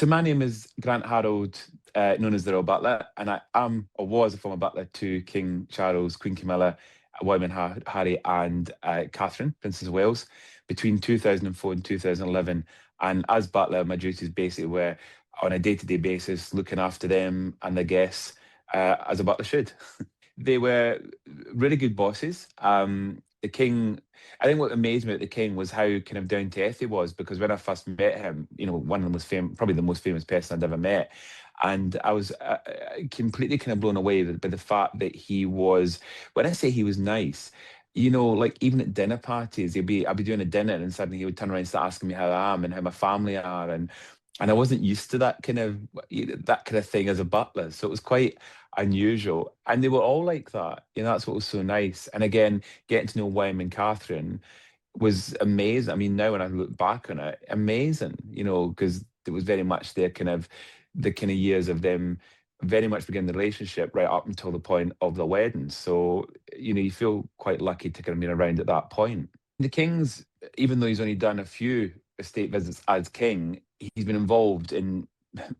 So my name is Grant Harrold, known as the Royal Butler, and I am or was a former butler to King Charles, Queen Camilla, William and Harry, and Catherine, Princess of Wales, between 2004 and 2011. And as butler, my duties basically were on a day-to-day basis, looking after them and their guests as a butler should. They were really good bosses. The king, I think what amazed me at the king was how kind of down to earth he was, because when I first met him, one of the most famous, probably the most famous person I'd ever met. And I was completely kind of blown away by the fact that he was, when I say he was nice, like even at dinner parties, I'd be doing a dinner and suddenly he would turn around and start asking me how I am and how my family are. And I wasn't used to that kind of thing as a butler. So it was quite unusual. And they were all like that. That's what was so nice. And again, getting to know William and Catherine was amazing. I mean, now when I look back on it, amazing, because it was very much the kind of years of them very much beginning the relationship right up until the point of the wedding. So, you feel quite lucky to kind of be around at that point. The King's, even though he's only done a few estate visits as king, he's been involved in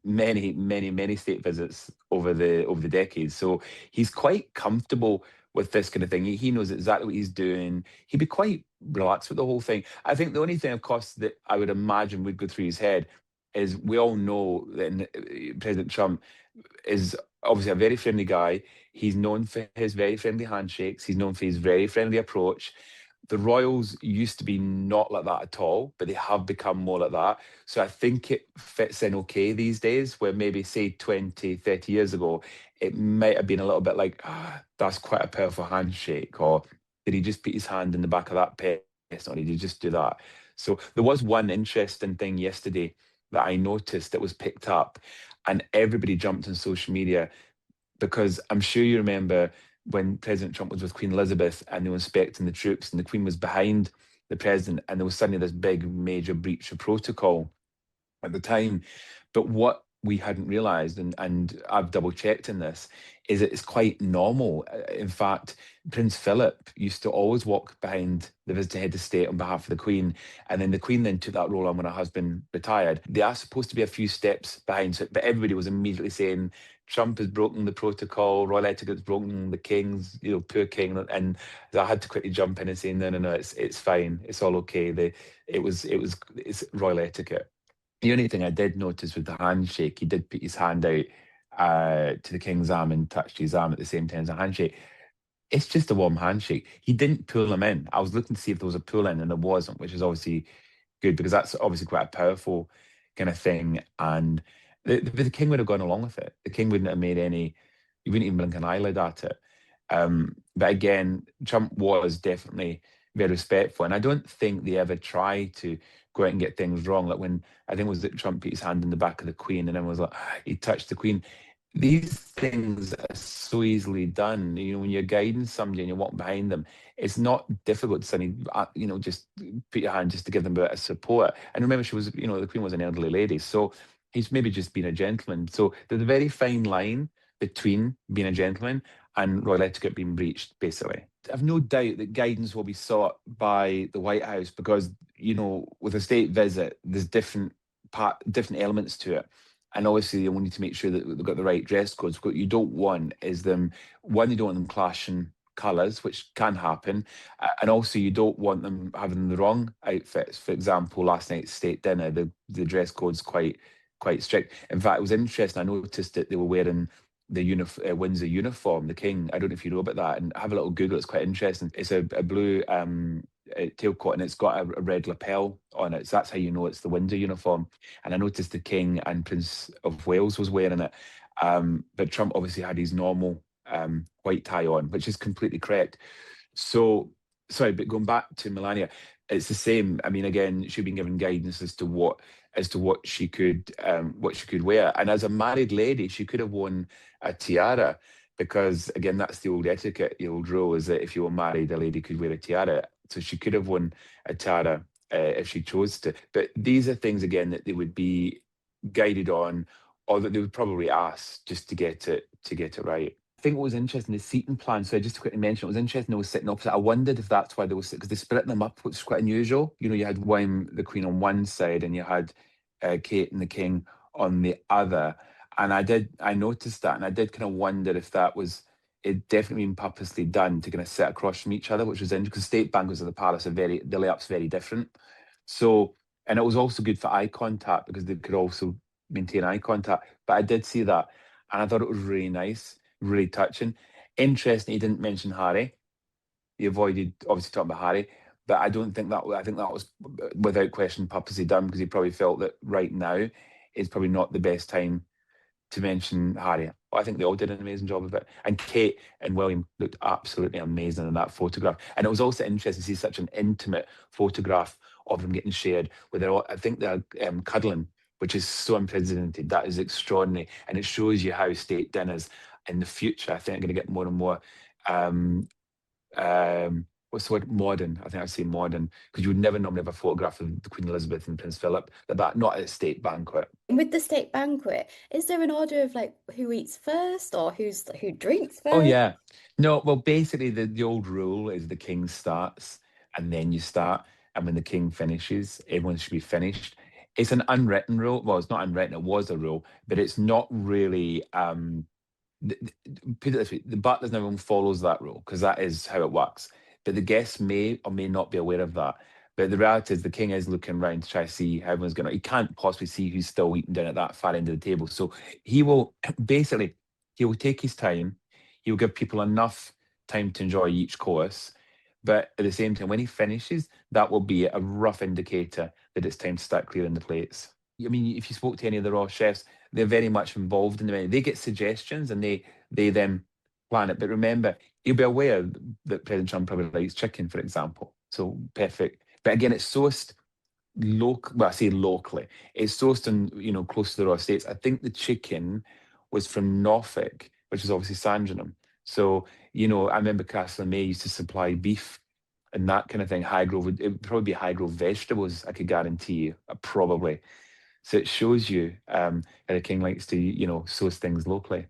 many, many, many state visits over the decades. So he's quite comfortable with this kind of thing. He knows exactly what he's doing. He'd be quite relaxed with the whole thing. I think the only thing, of course, that I would imagine would go through his head is we all know that President Trump is obviously a very friendly guy. He's known for his very friendly handshakes. He's known for his very friendly approach. The royals used to be not like that at all, but they have become more like that. So I think it fits in okay these days, where maybe, say, 20, 30 years ago, it might have been a little bit like, that's quite a powerful handshake. Or did he just put his hand in the back of that person? Or did he just do that? So there was one interesting thing yesterday that I noticed that was picked up, and everybody jumped on social media, because I'm sure you remember when President Trump was with Queen Elizabeth and they were inspecting the troops and the Queen was behind the president, and there was suddenly this big major breach of protocol at the time. But what we hadn't realised, and I've double checked in this, is that it's quite normal. In fact, Prince Philip used to always walk behind the visiting head of state on behalf of the Queen, and then the Queen then took that role on when her husband retired. They are supposed to be a few steps behind, but everybody was immediately saying Trump has broken the protocol, royal etiquette's broken the king's, poor king, and I had to quickly jump in and say, no, no, no, it's fine, it's all okay. It's royal etiquette. The only thing I did notice with the handshake, he did put his hand out to the king's arm and touched his arm at the same time as a handshake. It's just a warm handshake. He didn't pull him in. I was looking to see if there was a pull in, and there wasn't, which is obviously good, because that's obviously quite a powerful kind of thing. And the king would have gone along with it. The king wouldn't have made any, he wouldn't even blink an eyelid at it. But again, Trump was definitely very respectful. And I don't think they ever tried to go out and get things wrong. Like when, I think it was that Trump put his hand in the back of the Queen and everyone was like, he touched the Queen. These things are so easily done. When you're guiding somebody and you're walking behind them, it's not difficult to suddenly, just put your hand just to give them a bit of support. And remember, she was, the Queen was an elderly lady. So he's maybe just been a gentleman. So there's a very fine line between being a gentleman and royal etiquette being breached, basically. I've no doubt that guidance will be sought by the White House because, with a state visit, there's different elements to it. And obviously, they will need to make sure that they've got the right dress codes. What you don't want is them, one, you don't want them clashing colours, which can happen. And also, you don't want them having the wrong outfits. For example, last night's state dinner, the dress code's quite strict. In fact, it was interesting. I noticed that they were wearing the Windsor uniform, the king. I don't know if you know about that, and have a little Google. It's quite interesting. It's a blue tailcoat, and it's got a red lapel on it. So that's how you know it's the Windsor uniform. And I noticed the king and Prince of Wales was wearing it. But Trump obviously had his normal white tie on, which is completely correct. So, sorry, but going back to Melania, it's the same. I mean, again, she'd been given guidance as to what she could wear. And as a married lady, she could have worn a tiara, because again, that's the old etiquette, the old rule is that if you were married, a lady could wear a tiara. So she could have worn a tiara if she chose to. But these are things again that they would be guided on, or that they would probably ask just to get it right. I think what was interesting, the seating plan. So just to quickly mention, it was interesting they were sitting opposite. I wondered if that's why they were sitting, because they split them up, which is quite unusual. You had William, the Queen on one side, and you had Kate and the King on the other. And I noticed that, and I did kind of wonder if that was it definitely been purposely done to kind of sit across from each other, which was interesting because state banquets at the palace are the layup's very different. So, and it was also good for eye contact because they could also maintain eye contact. But I did see that, and I thought it was really nice, really touching. Interesting, he didn't mention Harry. He avoided obviously talking about Harry, but I don't think that. I think that was without question purposely done because he probably felt that right now is probably not the best time to mention Harry. I think they all did an amazing job of it. And Kate and William looked absolutely amazing in that photograph. And it was also interesting to see such an intimate photograph of them getting shared where they're all, I think they're cuddling, which is so unprecedented. That is extraordinary. And it shows you how state dinners in the future, I think, are going to get more and more um, what's the word? Modern. I think I'd say modern because you would never normally have a photograph of the Queen Elizabeth and Prince Philip like that, not at a state banquet. With the state banquet, is there an order of like who eats first or who drinks Oh first? yeah. No, well basically the old rule is the king starts and then you start. And when the king finishes, everyone should be finished. It's an unwritten rule. Well, it's not unwritten, it was a rule, but it's not really put it this way, the butlers and everyone follows that rule because that is how it works. But the guests may or may not be aware of that. But the reality is the king is looking around to try to see how everyone's going to. He can't possibly see who's still eating down at that far end of the table. So he will basically he will take his time. He will give people enough time to enjoy each course. But at the same time, when he finishes, that will be a rough indicator that it's time to start clearing the plates. I mean, if you spoke to any of the raw chefs, they're very much involved in the menu. They get suggestions and they then plan it. But remember, you'll be aware that President Trump probably likes chicken, for example. So perfect. But again, it's sourced local. Well, I say locally. It's sourced in close to the raw states. I think the chicken was from Norfolk, which is obviously Sandringham. So I remember Castle May used to supply beef and that kind of thing. It would probably be high growth vegetables. I could guarantee you, probably. So it shows you how the king likes to, source things locally.